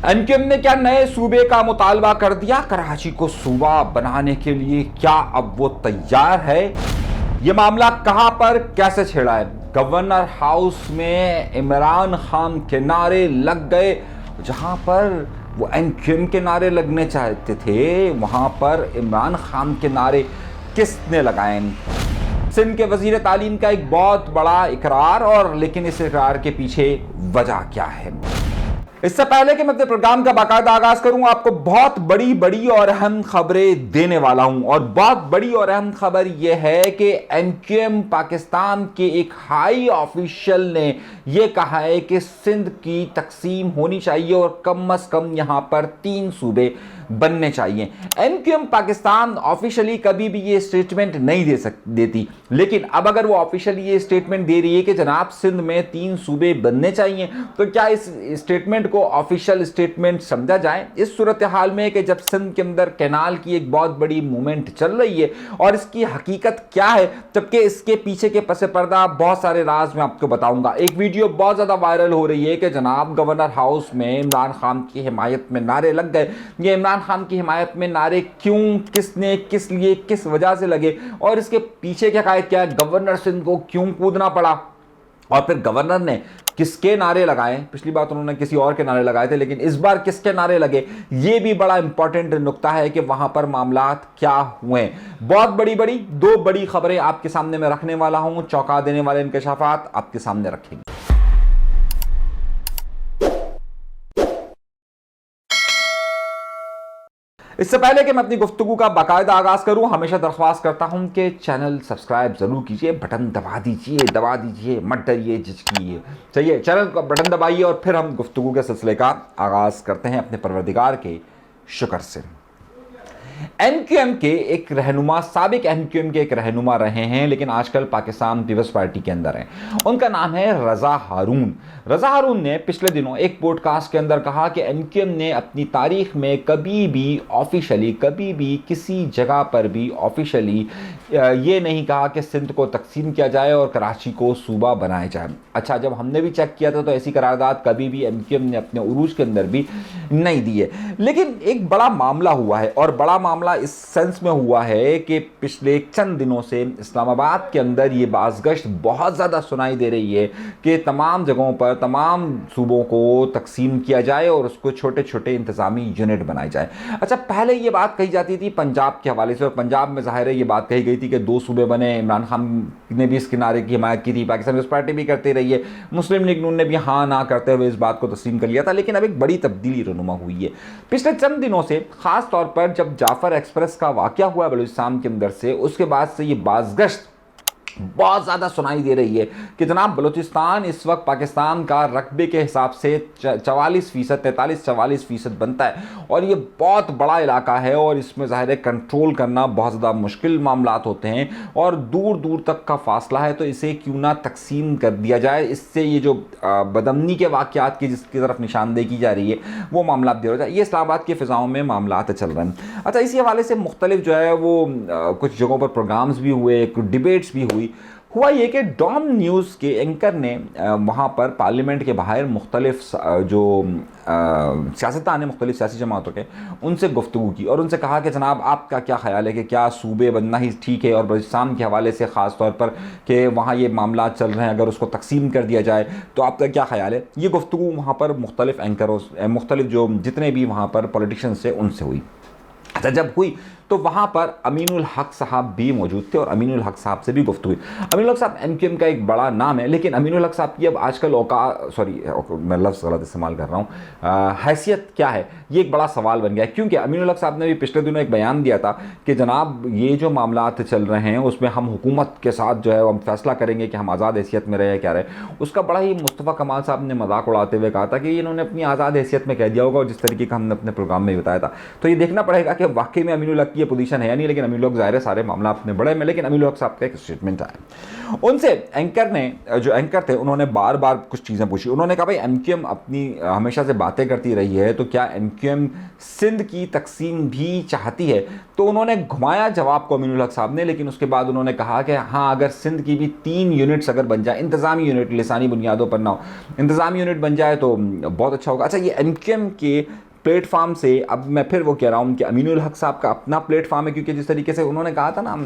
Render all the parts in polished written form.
एनकेएम ने क्या नए सूबे का मुतालबा कर दिया? कराची को सूबा बनाने के लिए क्या अब वो तैयार है? ये मामला कहां पर कैसे छेड़ा है? गवर्नर हाउस में इमरान खान के नारे लग गए। जहां पर वो एनकेएम के नारे लगने चाहते थे, वहां पर इमरान खान के नारे किसने लगाए? सिंध के वजीर तालीम का एक बहुत बड़ा इकरार, और लेकिन इस इकरार के पीछे वजह क्या है? इससे पहले कि मैं अपने प्रोग्राम का बाकायदा आगाज करूं, आपको बहुत बड़ी और अहम खबरें देने वाला हूं। और बहुत बड़ी और अहम खबर यह है कि एनकेएम पाकिस्तान के एक हाई ऑफिशियल ने यह कहा है कि सिंध की तकसीम होनी चाहिए और कम से कम यहां पर 3 सूबे बनने चाहिए। एनकेएम पाकिस्तान ऑफिशियली कभी भी ये स्टेटमेंट नहीं देती, लेकिन अब अगर वो ऑफिशियली ये स्टेटमेंट दे रही है कि जनाब सिंध में 3 सूबे बनने चाहिए, तो क्या इस स्टेटमेंट को ऑफिशियल स्टेटमेंट समझा जाए? इस सूरत हाल में कि जब सिंध के अंदर कैनाल की एक बहुत बड़ी मूवमेंट चल रही है, और इसकी हकीकत क्या है, जबकि इसके पीछे के पसे पर्दा बहुत सारे राज मैं आपको बताऊंगा। एक वीडियो बहुत ज्यादा वायरल हो रही है कि जनाब गवर्नर हाउस में इमरान खान की हिमायत में नारे लग गए। ये इमरान खान की हिमायत में नारे क्यों, किसने, किस लिए, किस वजह से लगे, और इसके पीछे क्या है? गवर्नर सिंध को क्यों कूदना पड़ा, और फिर गवर्नर ने किसके नारे लगाए? पिछली बार उन्होंने किसी और के नारे लगाए थे, लेकिन इस बार किसके नारे लगे? यह भी बड़ा इंपॉर्टेंट नुक्ता है कि वहां पर मामलात क्या हुए। बहुत बड़ी 2 बड़ी खबरें आपके सामने मैं रखने वाला हूं, चौंका देने वाले इंकशाफात आपके सामने रखेंगे। इससे पहले कि मैं अपनी गुफ्तगू का बाकायदा आगाज करूं, हमेशा दरख्वास्त करता हूं कि चैनल सब्सक्राइब जरूर कीजिए, बटन दबा दीजिए, मत डरिए, झिझकिए। चलिए, चैनल का बटन दबाइए और फिर हम गुफ्तगू के सिलसिले का आगाज करते हैं अपने परवरदिगार के शुक्र से। एनकेएम के एक रहनुमा, साबिक एनकेएम के एक रहनुमा रहे हैं, लेकिन आजकल पाकिस्तान पीपल्स पार्टी के अंदर हैं। उनका नाम है रजा हारून। रजा हारून ने पिछले दिनों एक पॉडकास्ट के अंदर कहा कि एनकेएम ने अपनी तारीख में कभी भी ऑफिशियली, कभी भी किसी जगह पर भी ऑफिशियली ये नहीं कहा कि सिंध को तकसीम किया जाए और कराची को सूबा बनाया जाए। अच्छा, जब हमने भी चेक किया था तो ऐसी करारदाद कभी भी एनकेएम ने अपने उरूज के अंदर भी नहीं दी है। लेकिन एक बड़ा मामला हुआ है, और बड़ा मामला इस सेंस में हुआ है कि पिछले चंद दिनों से इस्लामाबाद के अंदर ये बाज़गश्त बहुत ज़्यादा सुनाई दे रही है कि तमाम जगहों पर, तमाम सूबों को तकसीम किया जाए और उसको छोटे छोटे इंतज़ामी यूनिट बनाए जाए। अच्छा, पहले ये बात कही जाती थी पंजाब के हवाले से, और पंजाब में ज़ाहिर है ये बात कही गई थी कि 2 सूबे बने। इमरान खान ने भी इस किनारे की हिमायत की थी, पाकिस्तान पीपल्स पार्टी भी करती रही है, मुस्लिम लीग नून ने भी हाँ ना करते हुए इस बात को तस्लीम कर लिया था। लेकिन अब एक बड़ी तब्दीली रूनुमा हुई है पिछले चंद दिनों से, खास तौर पर जब जाफर एक्सप्रेस का वाकया हुआ बलूचिस्तान के अंदर से, उसके बाद से ये बाज़गश्त बहुत ज़्यादा सुनाई दे रही है कि जनाब बलूचिस्तान इस वक्त पाकिस्तान का रकबे के हिसाब से 44%, 43-44% बनता है, और ये बहुत बड़ा इलाका है, और इसमें ज़ाहिर है कंट्रोल करना बहुत ज़्यादा मुश्किल मामलात होते हैं, और दूर दूर तक का फासला है। तो इसे क्यों ना तकसीम कर दिया जाए, इससे ये जो बदमनी के वाक़यात की जिसकी तरफ निशानदेही की जा रही है वो मामला दे हो जाए। ये इस्लामाबाद की फ़िज़ाओं में मामलात चल रहे हैं। अच्छा, इसी हवाले से मुख्तलिफ जो है वो कुछ जगहों पर प्रोग्राम्स भी हुए, कुछ डिबेट्स भी हुआ ये कि डॉन न्यूज़ के एंकर ने वहाँ पर पार्लियामेंट के बाहर मुख्तलिफ जो सियासतदान हैं, मुख्तलिफ सियासी जमातों के, उनसे गुफ्तगू की और उनसे कहा कि जनाब आपका क्या ख्याल है कि क्या सूबे बनना ही ठीक है, और बलूचिस्तान के हवाले से ख़ास तौर पर कि वहाँ ये मामला चल रहे हैं, अगर उसको तकसीम कर दिया जाए तो आपका क्या ख्याल है? ये गुफ्तगू वहाँ पर मुख्तलिफ एंकरों, मुख्तलिफ जो जितने भी वहाँ पर पॉलिटिशियंस थे उनसे हुई। अच्छा, जब हुई तो वहाँ पर अमीनुल हक साहब भी मौजूद थे, और अमीनुल हक साहब से भी गुफ्तगू हुई। अमीनुल हक साहब एनकेएम का एक बड़ा नाम है, लेकिन अमीनुल हक साहब की अब आजकल मैं लफ्ज़ गलत इस्तेमाल कर रहा हूँ, हैसियत क्या है, ये एक बड़ा सवाल बन गया है। क्योंकि अमीनुल हक साहब ने भी पिछले दिनों एक बयान दिया था कि जनाब ये जो मामलात चल रहे हैं उसमें हम हुकूमत के साथ जो है हम फैसला करेंगे कि हम आज़ाद हैसियत में रहे या क्या रहे। उसका बड़ा ही मुस्तफ़ा कमाल साहब ने मजाक उड़ाते हुए कहा था कि इन्होंने अपनी आज़ाद हैसियत में कह दिया होगा, और जिस तरीके का हमने अपने प्रोग्राम में बताया था। तो ये देखना पड़ेगा कि वाकई में अमीनुल हक की की ये पोजीशन है या नहीं, लेकिन अमीनुल हक ज़ाहिर है सारे मामला अपने बड़े में। लेकिन अमीनुल हक साहब का एक स्टेटमेंट आया, उनसे एंकर ने, जो एंकर थे, उन्होंने बार बार कुछ चीज़ें पूछी। उन्होंने कहा भाई एमक्यूएम अपनी हमेशा से बातें करती रही है, तो क्या एमक्यूएम सिंध की तकसीम भी चाहती है? तो उन्होंने घुमाया जवाब को अमीनुल हक साहब ने, लेकिन उसके बाद उन्होंने कहा कि हाँ, अगर सिंध की भी 3 यूनिट्स अगर बन जाए, इंतज़ामी यूनिट, लिसानी बुनियादों पर ना हो, इंतज़ामी यूनिट बन जाए तो बहुत अच्छा होगा। अच्छा, ये एमक्यूएम के प्लेटफार्म से, अब मैं फिर वो कह रहा हूँ कि अमीनुल हक साहब का अपना प्लेटफार्म है, क्योंकि जिस तरीके से उन्होंने कहा था ना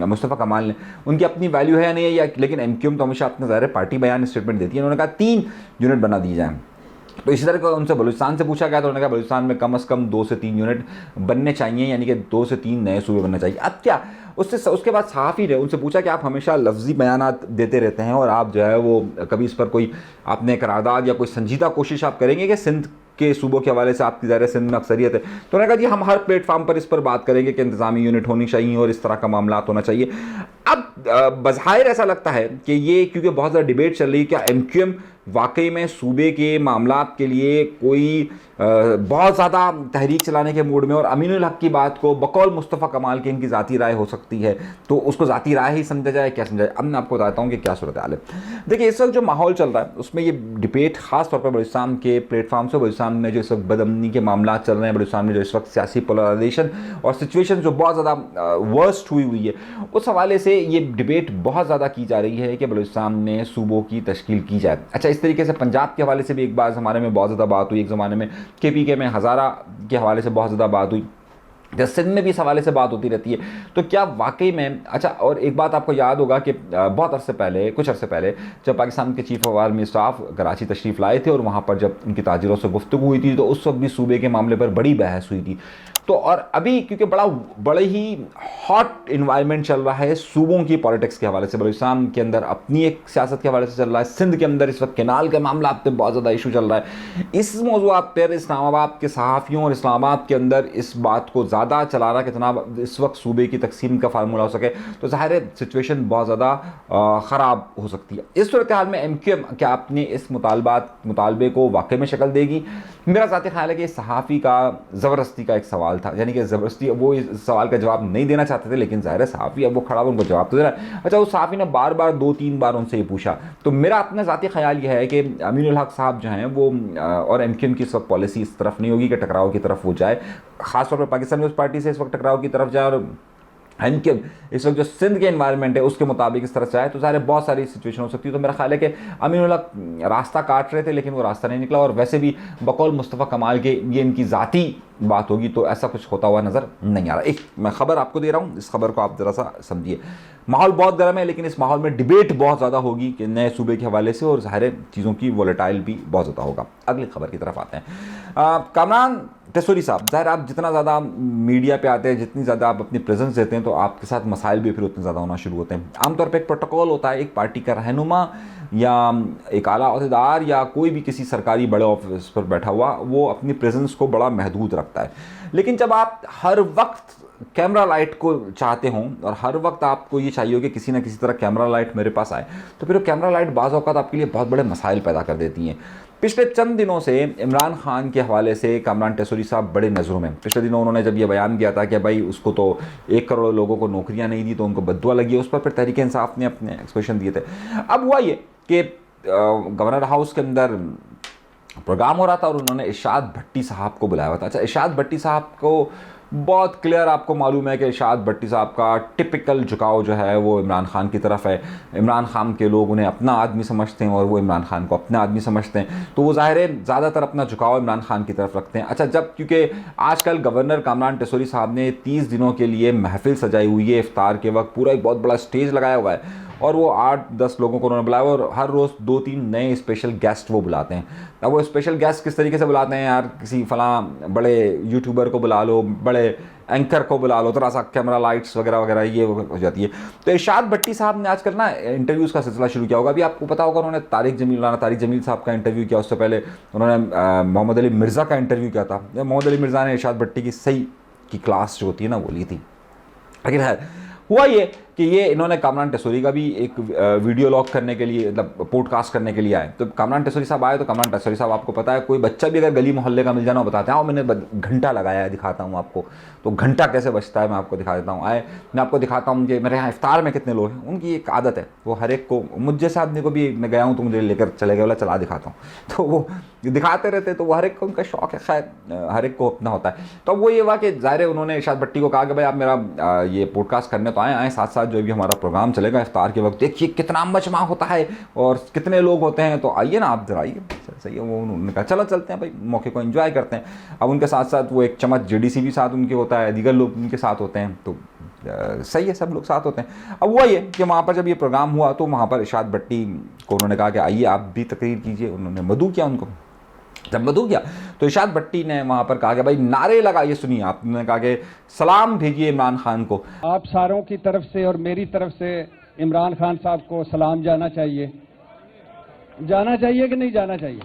मुस्तफ़ा कमाल ने, उनकी अपनी वैल्यू है या नहीं है, या लेकिन एमक्यूएम तो हमेशा अपना ज़ाहिर पार्टी बयान स्टेटमेंट देती है। उन्होंने कहा 3 यूनिट बना दी जाए। तो इसी तरह का उनसे बलूचिस्तान से पूछा गया, तो उन्होंने कहा बलूचिस्तान में कम से कम 2 से 3 यूनिट बनने चाहिए, यानी कि 2 से 3 नए सूबे बनने चाहिए। अब क्या उसके बाद सहाफ़ी ने उनसे पूछा कि आप हमेशा लफ्जी बयानात देते रहते हैं और आप जो है वो कभी इस पर कोई आपने करारदाद या कोई संजीदा कोशिश आप करेंगे कि सिंध के सूबों के हवाले से आपकी ज़ाहिर सिंध में अक्सरियत है? तो उन्होंने कहा जी हम हर प्लेटफार्म पर इस पर बात करेंगे कि इंतज़ामी यूनिट होनी चाहिए और इस तरह का मामला होना चाहिए। अब बज़ाहिर ऐसा लगता है कि ये, क्योंकि बहुत ज़्यादा डिबेट चल रही है, क्या एमक्यूएम वाकई में सूबे के मामलात के लिए कोई बहुत ज़्यादा तहरीक चलाने के मूड में, और अमीनुल हक की बात को बकौल मुस्तफ़ा कमाल की इनकी ज़ाती राय हो सकती है, तो उसको ज़ाती राय ही समझा जाए, क्या समझा जाए? अब मैं आपको बताता हूँ कि क्या सूरत हाल है। देखिए, इस वक्त जो माहौल चल रहा है उसमें ये डिबेट ख़ास तौर पर बलूचिस्तान के प्लेटफार्म से, बलूचिस्तान में जो इस वक्त बदअमनी के मामला चल रहे हैं, बलूचिस्तान में जो इस वक्त सियासी पोलराइजेशन और सिचुएशन जो बहुत ज़्यादा वर्स्ट हुई है, उस हवाले से ये डिबेट बहुत ज़्यादा की जा रही है कि बलूचिस्तान में सूबों की तश्कील की जाए। अच्छा, इस तरीके से पंजाब के हवाले से भी एक बार ज़माने में बहुत ज़्यादा बात हुई, एक ज़माने में KPK में हज़ारा के हवाले से बहुत ज़्यादा बात हुई, जब सिंध में भी इस हवाले से बात होती रहती है। तो क्या वाकई में, अच्छा, और एक बात आपको याद होगा कि बहुत अरसे पहले, कुछ अरसे पहले, जब पाकिस्तान के chief of army staff Karachi तशरीफ़ लाए थे और वहाँ पर जब उनकी ताजिरों से गुफ्तगू हुई थी, तो उस वक्त भी सूबे के मामले पर बड़ी बहस हुई थी। तो और अभी क्योंकि बड़े ही हॉट इन्वायरमेंट चल रहा है सूबों की पॉलिटिक्स के हवाले से, बलूचिस्तान के अंदर अपनी एक सियासत के हवाले से चल रहा है, सिंध के अंदर इस वक्त केनाल का मामला आप पे बहुत ज़्यादा इशू चल रहा है। इस मौज़ूआत पर इस्लामाबाद के सहाफ़ियों और इस्लामाबाद के अंदर इस बात को ज़्यादा चला रहा कि जनाब इस वक्त सूबे की तकसीम का फार्मूला हो सके, तो ज़ाहिर है सिचुएशन बहुत ज़्यादा ख़राब हो सकती है। इस सूरत हाल में एमक्यूएम क्या अपने इस मुतालबे को वाकई में शक्ल देगी? मेरा ज़ाती ख्याल है कि सहाफ़ी का ज़बरदस्ती का एक सवाल था, यानी कि ज़बरदस्ती वो इस सवाल का जवाब नहीं देना चाहते थे, लेकिन ज़ाहिर है सहाफ़ी अब वो खड़ा हुआ, उनको जवाब तो देना है। अच्छा, उस सहाफ़ी ने बार बार 2-3 बार उनसे ये पूछा। तो मेरा अपना ज़ाती ख्याल यह है कि अमीनुल हक साहब जो हैं वो और एमक्यूएम की इस वक्त पॉलिसी इस तरफ नहीं होगी कि टकराव की तरफ वो जाए, ख़ासतौर पर पाकिस्तान पीपल्स पार्टी से इस वक्त टकराव की तरफ जाए, और एमक्यूएम इस वक्त जो सिंध के एनवायरनमेंट है उसके मुताबिक इस तरह से आए, तो ज़ाहिर बहुत सारी सिचुएशन हो सकती है। तो मेरा ख्याल है कि अमीनुल हक रास्ता काट रहे थे, लेकिन वो रास्ता नहीं निकला, और वैसे भी बकौल मुस्तफ़ा कमाल के ये इनकी ज़ाती बात होगी, तो ऐसा कुछ होता हुआ नज़र नहीं आ रहा। एक मैं ख़बर आपको दे रहा हूँ, इस खबर को आप ज़रा सा समझिए। माहौल बहुत गर्म है, लेकिन इस माहौल में डिबेट बहुत ज़्यादा होगी कि नए सूबे के हवाले से, और ज़ाहिर चीज़ों की वोलेटाइल भी बहुत ज़्यादा होगा। अगली खबर की तरफ आते हैं। कामरान टेसोरी साहब, ज़ाहिर आप जितना ज़्यादा मीडिया पे आते हैं, जितनी ज़्यादा आप अपनी प्रेजेंस देते हैं, तो आपके साथ मसाइल भी फिर उतने ज़्यादा होना शुरू होते हैं। आमतौर पर एक प्रोटोकॉल होता है, एक पार्टी का रहनुमा या एक आला अहदेदार या कोई भी किसी सरकारी बड़े ऑफिस पर बैठा हुआ, वो अपनी प्रेजेंस को बड़ा महदूद रखता है। लेकिन जब आप हर वक्त कैमरा लाइट को चाहते हों और हर वक्त आपको ये चाहिए हो कि किसी ना किसी तरह कैमरा लाइट मेरे पास आए, तो फिर वो कैमरा लाइट बाज़ औक़ात आपके लिए बहुत बड़े मसाइल पैदा कर देती हैं। पिछले चंद दिनों से इमरान खान के हवाले से कामरान टेसोरी साहब बड़े नज़रों में, पिछले दिनों उन्होंने जब ये बयान किया था कि भाई उसको तो 1 करोड़ लोगों को नौकरियां नहीं दी, तो उनको बद्दुआ लगी, उस पर फिर तहरीक इंसाफ ने अपने एक्सप्रेशन दिए थे। अब हुआ ये कि गवर्नर हाउस के अंदर प्रोग्राम हो रहा था और उन्होंने इरशाद भट्टी साहब को बुलाया हुआ था। अच्छा, इरशाद भट्टी साहब को बहुत क्लियर आपको मालूम है कि इरशाद भट्टी साहब का टिपिकल झुकाव जो है वो इमरान खान की तरफ है। इमरान खान के लोग उन्हें अपना आदमी समझते हैं और वो इमरान खान को अपना आदमी समझते हैं, तो वो ज़ाहिर है ज़्यादातर अपना झुकाव इमरान खान की तरफ रखते हैं। अच्छा, जब क्योंकि आजकल गवर्नर कामरान टेसोरी साहब ने 30 दिनों के लिए महफिल सजाई हुई है, इफ्तार के वक्त पूरा एक बहुत बड़ा स्टेज लगाया हुआ है, और वो 8-10 लोगों को उन्होंने बुलाया, और हर रोज़ 2-3 नए स्पेशल गेस्ट वो बुलाते हैं। अब वो स्पेशल गेस्ट किस तरीके से बुलाते हैं यार, किसी फलां बड़े यूट्यूबर को बुला लो, बड़े एंकर को बुला लो, थोड़ा सा कैमरा लाइट्स वगैरह वगैरह ये हो जाती है। तो इरशाद भट्टी साहब ने आजकल ना इंटरव्यूज़ का सिलसिला शुरू किया होगा। अभी आपको पता होगा उन्होंने तारिक जमील साहब का इंटरव्यू किया, उससे पहले उन्होंने मोहम्मद अली मिर्ज़ा का इंटरव्यू किया था। मोहम्मद अली मिर्ज़ा ने इरशाद भट्टी की सही की क्लास जो होती है ना वो ली थी। लेकिन है हुआ ये कि ये इन्होंने कामरान टेसोरी का भी एक वीडियो लॉग करने के लिए, मतलब पॉडकास्ट करने के लिए आए। तो कामरान टेसोरी साहब आए, तो कामरान टेसोरी साहब आपको पता है, कोई बच्चा भी अगर गली मोहल्ले का मिल जाना, वो बताते हैं, आओ मैंने घंटा लगाया है, दिखाता हूँ आपको। तो घंटा कैसे बजता है मैं आपको दिखा देता हूँ। आए, मैं आपको दिखाता हूँ कि मेरे यहाँ इफ्तार में कितने लोग हैं। उनकी एक आदत है, वो हर एक को, मुझ जैसे आदमी को भी, मैं गया हूँ तो मुझे लेकर चले गए, बोला चला दिखाता हूँ, तो वो दिखाते रहते। तो वो हर एक को उनका शौक है, खैर हर एक को अपना होता है। तो अब वो ये हुआ कि ज़ाहिर है उन्होंने इरशाद भट्टी को कहा कि भाई आप मेरा ये पॉडकास्ट करने तो आए, साथ साथ जो भी हमारा प्रोग्राम चलेगा इफ्तार के वक्त, देखिए कितना मजमा होता है और कितने लोग होते हैं, तो आइए ना आप जरा आइए। सही है, वो उन्होंने कहा चलो चलते हैं भाई, मौके को एंजॉय करते हैं। अब उनके साथ साथ वो एक चम्मच जेडीसी भी साथ उनके होता है, दीगर लोग उनके साथ होते हैं, तो सही है, सब लोग साथ होते हैं। अब हुआ ये कि वहाँ पर जब ये प्रोग्राम हुआ तो वहाँ पर इरशाद भट्टी को उन्होंने कहा कि आइए आप भी तकरीर कीजिए। उन्होंने मदऊ किया उनको। जब मदऊ किया तो इरशाद भट्टी ने वहाँ पर कहा कि भाई नारे लगाइए, सुनिए आप। उन्होंने कहा कि सलाम भेजिए इमरान खान को। आप सारों की तरफ से और मेरी तरफ से इमरान खान साहब को सलाम जाना चाहिए। जाना चाहिए कि नहीं जाना चाहिए?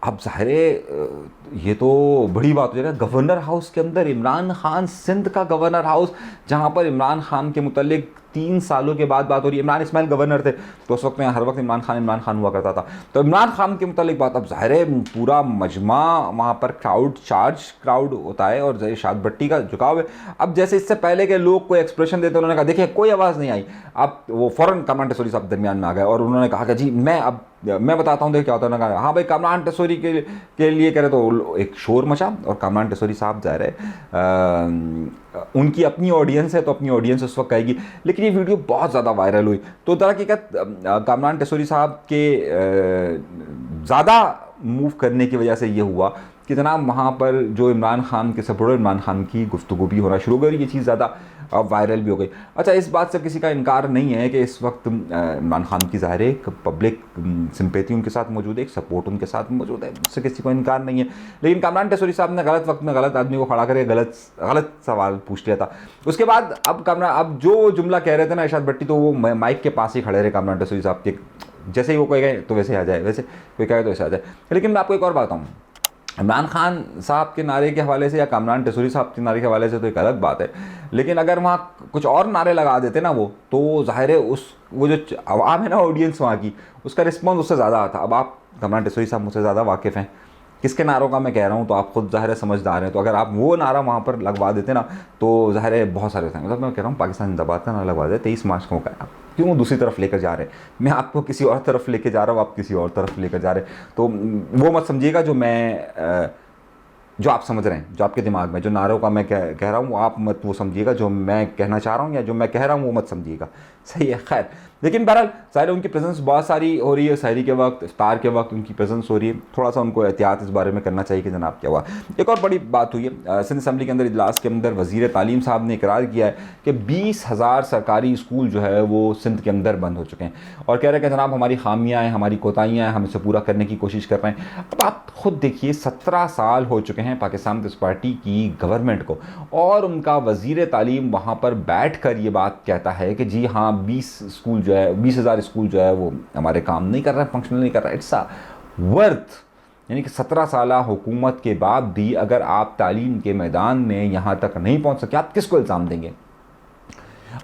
अब ज़ाहिर है ये तो बड़ी बात हो जाएगा, गवर्नर हाउस के अंदर इमरान खान, सिंध का गवर्नर हाउस, जहाँ पर इमरान खान के मुतल्लिक 3 सालों के बाद बात हो रही है। इमरान इस्माइल गवर्नर थे तो उस वक्त में हर वक्त इमरान खान हुआ करता था, तो इमरान खान के मुतल्लिक बात। अब ज़ाहिर है पूरा मजमा वहाँ पर क्राउड होता है और इरशाद भट्टी का झुकाव है। अब जैसे इससे पहले के लोग कोई एक्सप्रेशन देते, उन्होंने कहा देखिए कोई आवाज़ नहीं आई। अब वो फ़ौरन कामरान टेसोरी साहब दरमियान में आ गए और उन्होंने कहा कि जी मैं बताता हूँ देखिए क्या होता है। उन्होंने कहा हाँ भाई कामरान टेसोरी के लिए करे, तो एक शोर मचा। और कामरान टेसोरी साहब ज़ाहिर है उनकी अपनी ऑडियंस है, तो अपनी ऑडियंस उस वक्त कहेगी। लेकिन ये वीडियो बहुत ज़्यादा वायरल हुई, तो दरहकीकत कामरान टेसोरी साहब के ज़्यादा मूव करने की वजह से ये हुआ कि जनाब वहाँ पर जो इमरान खान के सपोर्टर, इमरान खान की गुफ्तगू भी होना शुरू हो गई, ये चीज़ ज़्यादा वायरल भी हो गई। अच्छा, इस बात से किसी का इनकार नहीं है कि इस वक्त इमरान खान की ज़ाहिर एक पब्लिक सिंपैथी उनके साथ मौजूद है, एक सपोर्ट उनके साथ मौजूद है, उससे किसी को इनकार नहीं है। लेकिन कामरान टेसोरी साहब ने गलत वक्त में गलत आदमी को खड़ा करके गलत सवाल पूछ लिया था। उसके बाद अब जो जुमला कह रहे थे ना इरशाद भट्टी, तो वो माइक के पास ही खड़े रहे कामरान टेसोरी साहब के। जैसे ही वो कोई कहे तो वैसे आ जाए, वैसे कोई कहे तो वैसे आ जाए। लेकिन मैं आपको एक और बात बताऊँ, इमरान खान साहब के नारे के हवाले से या कामरान टेसोरी साहब के नारे के हवाले से तो एक अलग बात है, लेकिन अगर वहाँ कुछ और नारे लगा देते ना वो, तो ज़ाहिर है वो जो आवाम है ना, ऑडियंस वहाँ की, उसका रिस्पॉन्स उससे ज़्यादा आता। अब आप कामरान टेसोरी साहब मुझसे ज़्यादा वाकिफ़ हैं किसके नारों का मैं कह रहा हूँ, तो आप खुद ज़ाहिर है समझदार हैं। तो अगर आप वो नारा वहाँ पर लगवा देते ना, तो ज़ाहिर है बहुत सारे होते हैं। मतलब मैं कह रहा हूँ पाकिस्तान जिंदाबाद का नारा लगवा दे, 23 मार्च को आप क्यों दूसरी तरफ लेकर जा रहे हैं? मैं आपको किसी और तरफ लेकर जा रहा हूँ, आप किसी और तरफ लेकर जा रहे हैं। तो वो मत समझिएगा जो आप समझ रहे हैं, जो आपके दिमाग में जो नारों का मैं कह रहा हूँ, आप मत वो समझिएगा जो मैं कहना चाह रहा हूँ, या जो मैं कह रहा हूँ वो मत समझिएगा। सही है, खैर। लेकिन बहरहाल ज़ाहिर उनकी प्रेजेंस बहुत सारी हो रही है, सहरी के वक्त, इफ्तार के वक्त उनकी प्रेजेंस हो रही है। थोड़ा सा उनको एहतियात इस बारे में करना चाहिए कि जनाब क्या हुआ। एक और बड़ी बात हुई है, सिंध असम्बली के अंदर इजलास के अंदर वज़ीर तालीम साहब ने इकरार किया है कि 20,000 सरकारी स्कूल जो है वो सिंध के अंदर बंद हो चुके हैं, और कह रहे हैं कि जनाब हमारी खामियाँ हैं, हमारी कोताहियाँ हैं, हम इसे पूरा करने की कोशिश कर रहे हैं। अब आप खुद देखिए, 17 साल हो चुके हैं पाकिस्तान पीपल्स पार्टी की गवर्नमेंट को, और उनका वज़ीर तालीम वहाँ पर बैठ कर ये बात कहता है कि जी हाँ 20,000 स्कूल जो है वो हमारे काम नहीं कर रहा है, फंक्शनल नहीं कर रहा है। इट्स अ वर्थ, यानी कि 17 साल हुकूमत के बाद भी अगर आप तालीम के मैदान में यहाँ तक नहीं पहुँच सके, आप किसको इल्ज़ाम देंगे?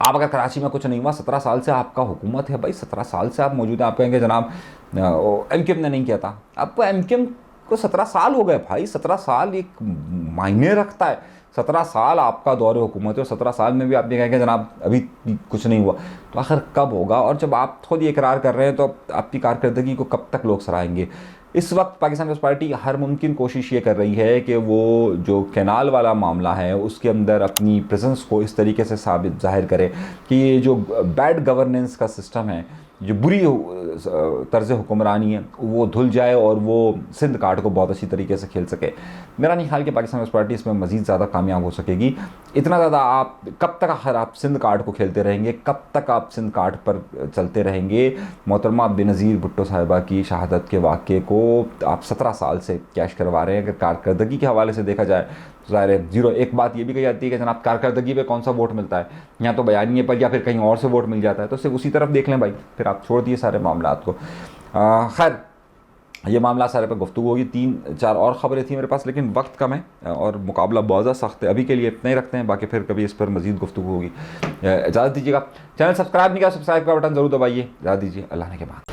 आप अगर कराची में कुछ नहीं हुआ, 17 साल से आपका हुकूमत है भाई, 17 साल से आप मौजूद हैं, आप कहेंगे जनाब MQM ने नहीं किया था। आपको MQM को 17 साल हो गए भाई, 17 साल एक मायने रखता है। 17 साल आपका दौर हुकूमत है और 17 साल में भी आप ये कहेंगे जनाब अभी कुछ नहीं हुआ, तो आखिर कब होगा? और जब आप खुद ये इकरार कर रहे हैं तो आपकी कारकर्दगी को कब तक लोग सराहेंगे? इस वक्त पाकिस्तान पीपल्स पार्टी हर मुमकिन कोशिश ये कर रही है कि वो जो कैनाल वाला मामला है उसके अंदर अपनी प्रेजेंस को इस तरीके से ज़ाहिर करे कि ये जो बैड गवर्नेंस का सिस्टम है, जो बुरी तर्ज़ हुक्मरानी है, वो धुल जाए और वो सिंध कार्ड को बहुत अच्छी तरीके से खेल सके। मेरा नहीं ख्याल कि पाकिस्तान पीपल्स पार्टी इसमें मज़ीद ज़्यादा कामयाब हो सकेगी। इतना ज़्यादा आप कब तक आखिर आप सिंध कार्ड को खेलते रहेंगे, कब तक आप सिंध कार्ड पर चलते रहेंगे? मोहतरमा बेनज़ीर भुट्टो साहिबा की शहादत के वाक़े को आप 17 साल से कैश करवा रहे हैं। अगर कारकर्दगी के हवाले से देखा जाए तो ज़ाहिर है ज़ीरो। एक बात ये भी कही जाती है कि जनाब कारकर्दगी पे कौन सा वोट मिलता है, या तो बयानिए पर या फिर कहीं और से वोट मिल जाता है, तो सिर्फ उसी तरफ देख लें भाई, फिर आप छोड़ दिए सारे मामलात को। खैर, ये मामला सारे पर गुफ्तगू होगी। 3-4 और ख़बरें थी मेरे पास, लेकिन वक्त कम है और मुकाबला बहुत ज़्यादा सख्त है। अभी के लिए इतना ही रखते हैं, बाकी फिर कभी इस पर मज़ीद गुफ्तगू होगी। इजाज़त दीजिएगा। चैनल सब्सक्राइब नहीं किया, सब्सक्राइब का बटन ज़रूर दबाइए। इजाज़त दीजिए, अल्लाह ने के बाद।